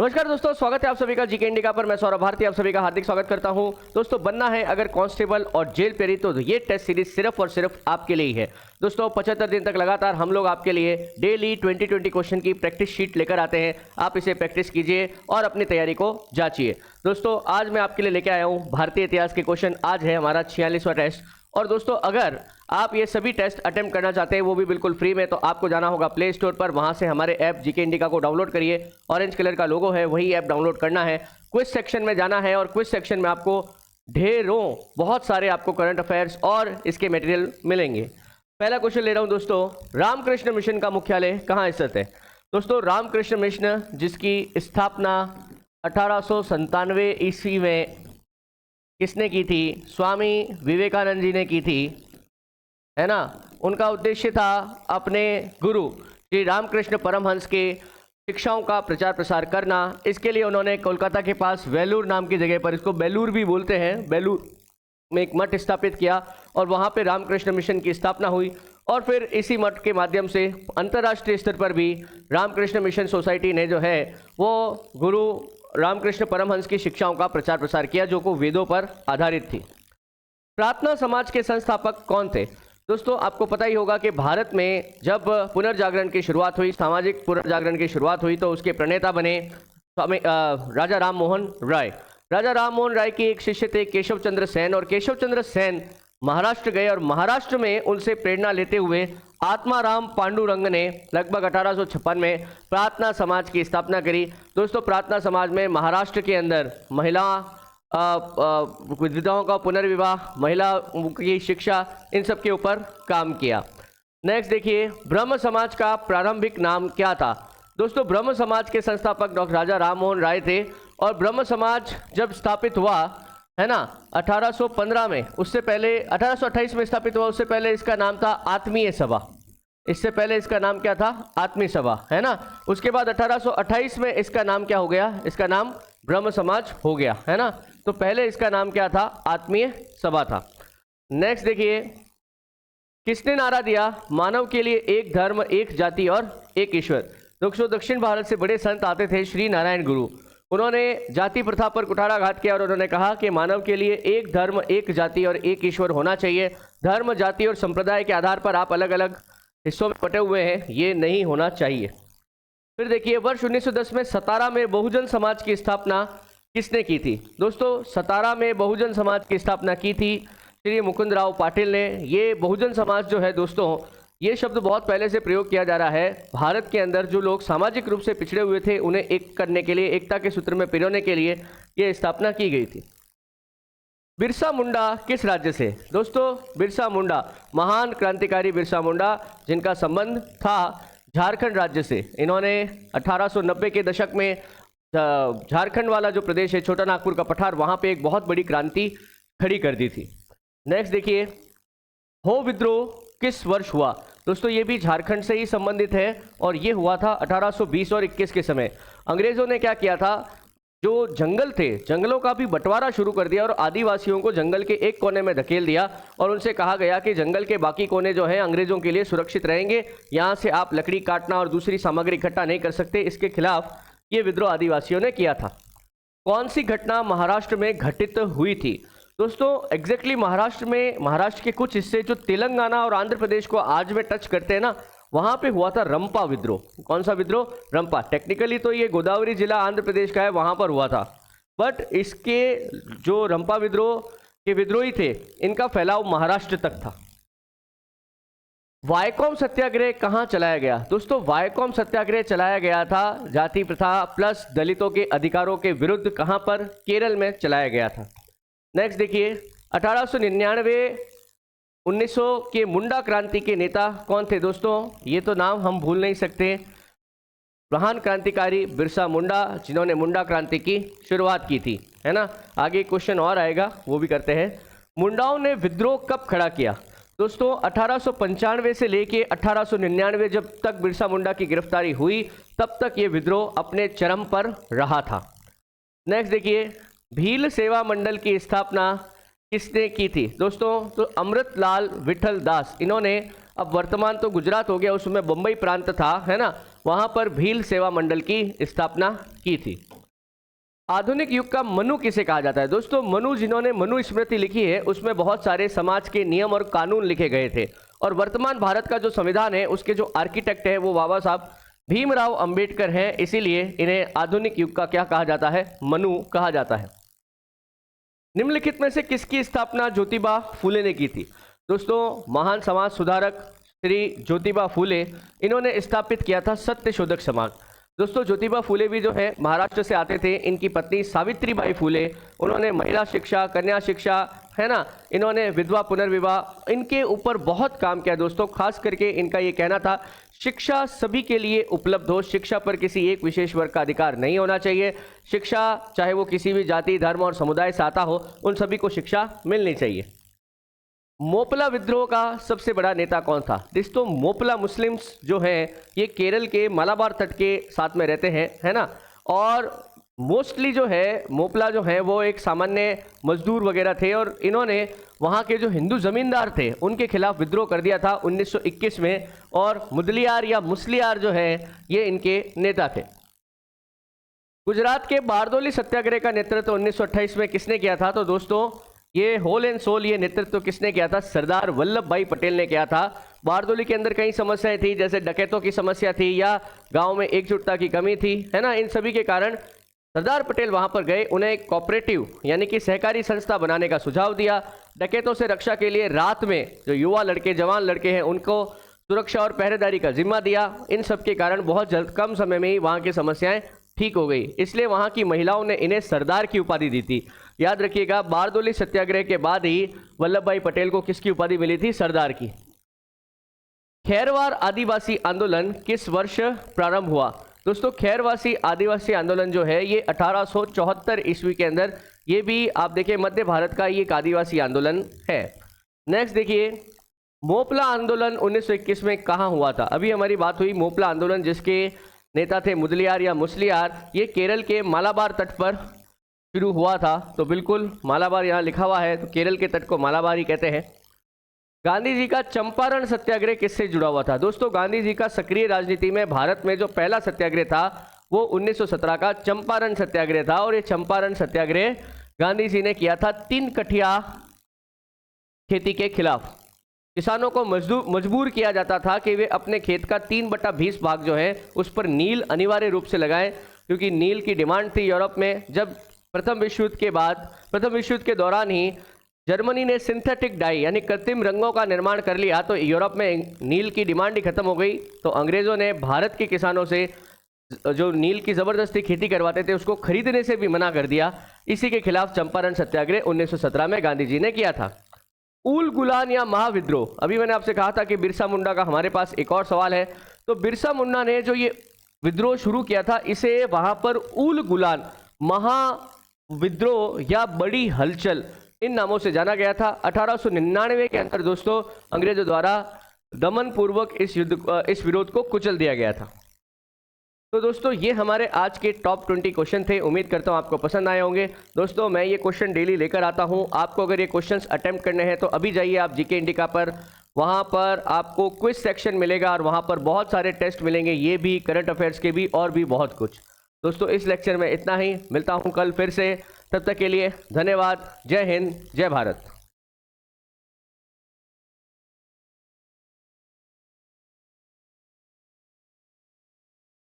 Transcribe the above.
नमस्कार दोस्तों, स्वागत है आप सभी का जीके इंडिका पर। मैं सौरभ भारती आप सभी का हार्दिक स्वागत करता हूं। दोस्तों, बनना है अगर कांस्टेबल और जेल पेरी तो ये टेस्ट सीरीज सिर्फ और सिर्फ आपके लिए ही है। दोस्तों, 75 दिन तक लगातार हम लोग आपके लिए डेली 20 क्वेश्चन की प्रैक्टिस शीट लेकर आते हैं। आप इसे प्रैक्टिस कीजिए और अपनी तैयारी को जांचिए। दोस्तों, आज मैं आपके लिए लेके आया हूँ भारतीय इतिहास के क्वेश्चन। आज है हमारा 46वां टेस्ट। और दोस्तों, अगर आप ये सभी टेस्ट अटेम्प्ट करना चाहते हैं, वो भी बिल्कुल फ्री में, तो आपको जाना होगा प्ले स्टोर पर। वहां से हमारे ऐप जीके इंडिका को डाउनलोड करिए। ऑरेंज कलर का लोगो है, वही ऐप डाउनलोड करना है। क्विज सेक्शन में जाना है और क्विज सेक्शन में आपको ढेरों बहुत सारे आपको करंट अफेयर्स और इसके मटेरियल मिलेंगे। पहला क्वेश्चन ले रहा हूं दोस्तों, रामकृष्ण मिशन का मुख्यालय कहाँ स्थित है? दोस्तों, रामकृष्ण मिशन जिसकी स्थापना 1897 ईस्वी में किसने की थी? स्वामी विवेकानंद जी ने की थी, है ना। उनका उद्देश्य था अपने गुरु श्री रामकृष्ण परमहंस के शिक्षाओं का प्रचार प्रसार करना। इसके लिए उन्होंने कोलकाता के पास वेलूर नाम की जगह पर, इसको बेलूर भी बोलते हैं, बेलूर में एक मठ स्थापित किया और वहाँ पे रामकृष्ण मिशन की स्थापना हुई। और फिर इसी मठ के माध्यम से अंतर्राष्ट्रीय स्तर पर भी रामकृष्ण मिशन सोसाइटी ने जो है वो गुरु रामकृष्ण परमहंस की शिक्षाओं का प्रचार प्रसार किया, जो को वेदों पर आधारित थी। प्रार्थना समाज के संस्थापक कौन थे? दोस्तों, आपको पता ही होगा कि भारत में जब पुनर्जागरण की शुरुआत हुई, सामाजिक पुनर्जागरण की शुरुआत हुई, तो उसके प्रणेता बने राजा राम मोहन राय। राजा राम मोहन राय के एक शिष्य थे केशव चंद्र सेन, और केशव चंद्र सेन महाराष्ट्र गए और महाराष्ट्र में उनसे प्रेरणा लेते हुए आत्माराम पांडुरंग ने लगभग 1856 में प्रार्थना समाज की स्थापना करी। दोस्तों, प्रार्थना समाज में महाराष्ट्र के अंदर महिला विधवाओं का पुनर्विवाह, महिला की शिक्षा, इन सब के ऊपर काम किया। नेक्स्ट देखिए, ब्रह्म समाज का प्रारंभिक नाम क्या था? दोस्तों, ब्रह्म समाज के संस्थापक डॉक्टर राजा राम मोहन राय थे। और ब्रह्म समाज जब स्थापित हुआ, है ना, 1815 में, उससे पहले 1828 में स्थापित हुआ। उससे पहले इसका नाम था आत्मीय सभा। इससे पहले इसका नाम क्या था? आत्मीय सभा, है ना। उसके बाद 1828 में इसका नाम क्या हो गया? इसका नाम ब्रह्म समाज हो गया, है ना। तो पहले इसका नाम क्या था? आत्मीय सभा था। नेक्स्ट देखिए, किसने नारा दिया मानव के लिए एक धर्म, एक जाति और एक ईश्वर? दोस्तों, दक्षिण भारत से बड़े संत आते थे, श्री नारायण गुरु। उन्होंने जाति प्रथा पर कुठाराघात किया और उन्होंने कहा कि मानव के लिए एक धर्म, एक जाति और एक ईश्वर होना चाहिए। धर्म, जाति और संप्रदाय के आधार पर आप अलग अलग हिस्सों में बटे हुए हैं, ये नहीं होना चाहिए। फिर देखिए, वर्ष 1910 में सतारा में बहुजन समाज की स्थापना किसने की थी? दोस्तों, सतारा में बहुजन समाज की स्थापना की थी श्री मुकुंदराव पाटिल ने। ये बहुजन समाज जो है दोस्तों, ये शब्द बहुत पहले से प्रयोग किया जा रहा है। भारत के अंदर जो लोग सामाजिक रूप से पिछड़े हुए थे, उन्हें एक करने के लिए, एकता के सूत्र में पिरोने के लिए ये स्थापना की गई थी। बिरसा मुंडा किस राज्य से? दोस्तों, बिरसा मुंडा, महान क्रांतिकारी बिरसा मुंडा, जिनका संबंध था झारखंड राज्य से। इन्होंने 1890 के दशक में झारखंड वाला जो प्रदेश है, छोटा नागपुर का पठार, वहां पे एक बहुत बड़ी क्रांति खड़ी कर दी थी। नेक्स्ट देखिए, हो विद्रोह किस वर्ष हुआ? दोस्तों, ये भी झारखंड से ही संबंधित है और ये हुआ था 1820 और 21 के समय। अंग्रेजों ने क्या किया था, जो जंगल थे, जंगलों का भी बंटवारा शुरू कर दिया और आदिवासियों को जंगल के एक कोने में धकेल दिया और उनसे कहा गया कि जंगल के बाकी कोने जो हैं अंग्रेजों के लिए सुरक्षित रहेंगे, यहाँ से आप लकड़ी काटना और दूसरी सामग्री इकट्ठा नहीं कर सकते। इसके खिलाफ ये विद्रोह आदिवासियों ने किया था। कौन सी घटना महाराष्ट्र में घटित हुई थी? दोस्तों, एग्जैक्टली महाराष्ट्र में, महाराष्ट्र के कुछ हिस्से जो तेलंगाना और आंध्र प्रदेश को आज में टच करते हैं ना, वहां पे हुआ था रंपा विद्रोह। कौन सा विद्रोह? रंपा। टेक्निकली तो ये गोदावरी जिला आंध्र प्रदेश का है, वहां पर हुआ था, बट इसके जो रंपा विद्रोह के विद्रोही थे, इनका फैलाव महाराष्ट्र तक था। वायकोम सत्याग्रह कहां चलाया गया? दोस्तों, वायकोम सत्याग्रह चलाया गया था जाति प्रथा प्लस दलितों के अधिकारों के विरुद्ध। कहां पर? केरल में चलाया गया था। नेक्स्ट देखिए, 1899 1900 के मुंडा क्रांति के नेता कौन थे? दोस्तों, ये तो नाम हम भूल नहीं सकते, महान क्रांतिकारी बिरसा मुंडा, जिन्होंने मुंडा क्रांति की शुरुआत की थी, है ना। आगे क्वेश्चन और आएगा, वो भी करते हैं। मुंडाओं ने विद्रोह कब खड़ा किया? दोस्तों, 1895 से लेके 1899 जब तक बिरसा मुंडा की गिरफ्तारी हुई, तब तक ये विद्रोह अपने चरम पर रहा था। नेक्स्ट देखिए, भील सेवा मंडल की स्थापना किसने की थी? दोस्तों, तो अमृतलाल विठल दास, इन्होंने, अब वर्तमान तो गुजरात हो गया, उसमें बम्बई प्रांत था, है ना, वहां पर भील सेवा मंडल की स्थापना की थी। आधुनिक युग का मनु किसे कहा जाता है? दोस्तों मनु, जिन्होंने मनुस्मृति लिखी है, उसमें बहुत सारे समाज के नियम और कानून लिखे गए थे। और वर्तमान भारत का जो संविधान है उसके जो आर्किटेक्ट है वो बाबा साहब भीमराव अंबेडकर हैं, इसीलिए इन्हें आधुनिक युग का क्या कहा जाता है? मनु कहा जाता है। निम्नलिखित में से किसकी स्थापना ज्योतिबा फूले ने की थी? दोस्तों महान समाज सुधारक श्री ज्योतिबा फूले, इन्होंने स्थापित किया था सत्यशोधक समाज। दोस्तों ज्योतिबा फूले भी जो है महाराष्ट्र से आते थे। इनकी पत्नी सावित्रीबाई फूले, उन्होंने महिला शिक्षा, कन्या शिक्षा, है ना, इन्होंने विधवा पुनर्विवाह, इनके ऊपर बहुत काम किया दोस्तों। खास करके इनका ये कहना था शिक्षा सभी के लिए उपलब्ध हो, शिक्षा पर किसी एक विशेष वर्ग का अधिकार नहीं होना चाहिए। शिक्षा चाहे वो किसी भी जाति, धर्म और समुदाय से आता हो, उन सभी को शिक्षा मिलनी चाहिए। मोपला विद्रोह का सबसे बड़ा नेता कौन था? दोस्तों मोपला मुस्लिम्स जो हैं ये केरल के मलाबार तट के साथ में रहते हैं, है ना, और मोस्टली जो है मोपला जो है वो एक सामान्य मजदूर वगैरह थे और इन्होंने वहाँ के जो हिंदू जमींदार थे उनके खिलाफ विद्रोह कर दिया था 1921 में। और मुदलियार या मुसलियार जो है ये इनके नेता थे। गुजरात के बारदोली सत्याग्रह का नेतृत्व 1928 में किसने किया था? तो दोस्तों ये होल एंड सोल ये नेतृत्व किसने किया था? सरदार वल्लभ भाई पटेल ने किया था। बारदोली के अंदर कई समस्याएं थी, जैसे डकैतों की समस्या थी या गांव में एकजुटता की कमी थी, है ना। इन सभी के कारण सरदार पटेल वहां पर गए, उन्हें एक कोऑपरेटिव यानी कि सहकारी संस्था बनाने का सुझाव दिया। डकैतों से रक्षा के लिए रात में जो युवा लड़के, जवान लड़के हैं, उनको सुरक्षा और पहरेदारी का जिम्मा दिया। इन सब के कारण बहुत जल्द, कम समय में ही वहाँ की समस्याएं ठीक हो गई, इसलिए वहाँ की महिलाओं ने इन्हें सरदार की उपाधि दी थी। याद रखिएगा, बारदोली सत्याग्रह के बाद ही वल्लभ भाई पटेल को किसकी उपाधि मिली थी? सरदार की। खैरवार आदिवासी आंदोलन किस वर्ष प्रारंभ हुआ? दोस्तों खैरवासी आदिवासी आंदोलन जो है ये 1874 ईस्वी के अंदर, ये भी आप देखिए मध्य भारत का ये एक आदिवासी आंदोलन है। नेक्स्ट देखिए, मोपला आंदोलन 1921 में कहाँ हुआ था? अभी हमारी बात हुई मोपला आंदोलन, जिसके नेता थे मुदलियार या मुसलियार, ये केरल के मालाबार तट पर शुरू हुआ था। तो बिल्कुल मालाबार यहाँ लिखा हुआ है, तो केरल के तट को मालाबार ही कहते हैं। गांधी जी का चंपारण सत्याग्रह किससे जुड़ा हुआ था? दोस्तों गांधी जी का सक्रिय राजनीति में भारत में जो पहला सत्याग्रह था वो 1917 का चंपारण सत्याग्रह था। और ये चंपारण सत्याग्रह गांधी जी ने किया था 3 कठिया खेती के खिलाफ। किसानों को मजबूर किया जाता था कि वे अपने खेत का 3/20 भाग जो है उस पर नील अनिवार्य रूप से लगाएं, क्योंकि नील की डिमांड थी यूरोप में। जब प्रथम विश्व युद्ध के दौरान ही जर्मनी ने सिंथेटिक डाई यानी कृत्रिम रंगों का निर्माण कर लिया, तो यूरोप में नील की डिमांड ही खत्म हो गई। तो अंग्रेजों ने भारत के किसानों से जो नील की जबरदस्ती खेती करवाते थे उसको खरीदने से भी मना कर दिया। इसी के खिलाफ चंपारण सत्याग्रह 1917 में गांधी जी ने किया था। उल गुलान या महाविद्रोह, अभी मैंने आपसे कहा था कि बिरसा मुंडा का हमारे पास एक और सवाल है। तो बिरसा मुंडा ने जो ये विद्रोह शुरू किया था, इसे वहां पर उल गुलान, महाविद्रोह या बड़ी हलचल, इन नामों से जाना गया था। 1899 के अंदर दोस्तों अंग्रेजों द्वारा दमन पूर्वक इस विरोध को कुचल दिया गया था। तो दोस्तों ये हमारे आज के टॉप 20 क्वेश्चन थे। उम्मीद करता हूँ आपको पसंद आए होंगे। दोस्तों मैं ये क्वेश्चन डेली लेकर आता हूँ। आपको अगर ये क्वेश्चंस अटेम्प्ट करने हैं तो अभी जाइए आप जीके इंडिका पर, वहाँ पर आपको क्विज सेक्शन मिलेगा और वहाँ पर बहुत सारे टेस्ट मिलेंगे, ये भी करंट अफेयर्स के भी और भी बहुत कुछ। दोस्तों इस लेक्चर में इतना ही, मिलता हूँ कल फिर से। तब तक के लिए धन्यवाद। जय हिंद, जय भारत।